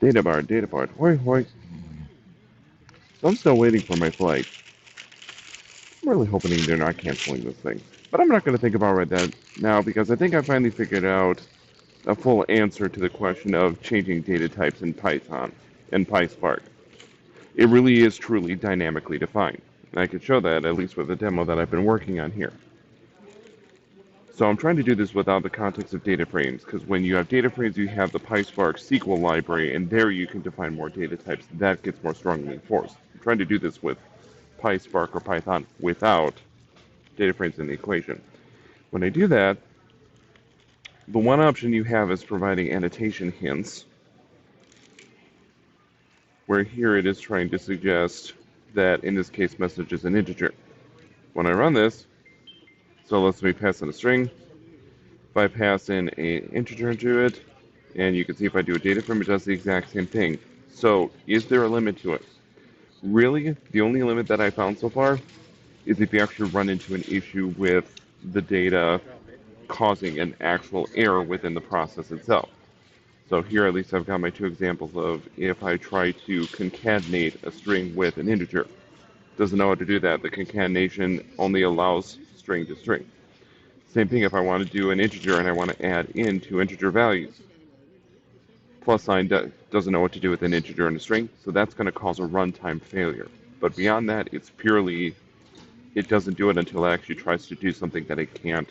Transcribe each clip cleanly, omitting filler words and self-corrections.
Data bar. Hoi hoi. So I'm still waiting for my flight. I'm really hoping they're not canceling this thing. But I'm not going to think about that now because I think I finally figured out a full answer to the question of changing data types in Python and PySpark. It really is truly dynamically defined. And I could show that at least with the demo that I've been working on here. So I'm trying to do this without the context of data frames, because when you have data frames, you have the PySpark SQL library, and there you can define more data types. That gets more strongly enforced. I'm trying to do this with PySpark or Python without data frames in the equation. When I do that, the one option you have is providing annotation hints, where here it is trying to suggest that, in this case, message is an integer. When I run this, so it lets me pass in a string. If I pass in an integer into it, and you can see if I do a data frame, it does the exact same thing. So is there a limit to it? Really, the only limit that I found so far is if you actually run into an issue with the data causing an actual error within the process itself. So here at least I've got my two examples of if I try to concatenate a string with an integer. It doesn't know how to do that. The concatenation only allows string to string. Same thing if I want to do an integer and I want to add in two integer values. Plus sign doesn't know what to do with an integer and a string, so that's going to cause a runtime failure. But beyond that, it's purely, it doesn't do it until it actually tries to do something that it can't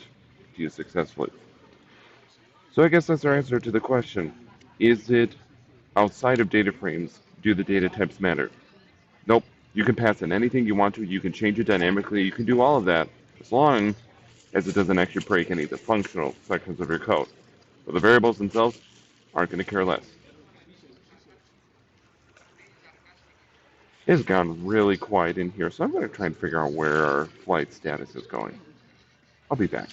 do successfully. So I guess that's our answer to the question. Is it outside of data frames, do the data types matter? Nope. You can pass in anything you want to, you can change it dynamically, you can do all of that, as long as it doesn't actually break any of the functional sections of your code. But the variables themselves aren't going to care less. It's gone really quiet in here, so I'm going to try and figure out where our flight status is going. I'll be back.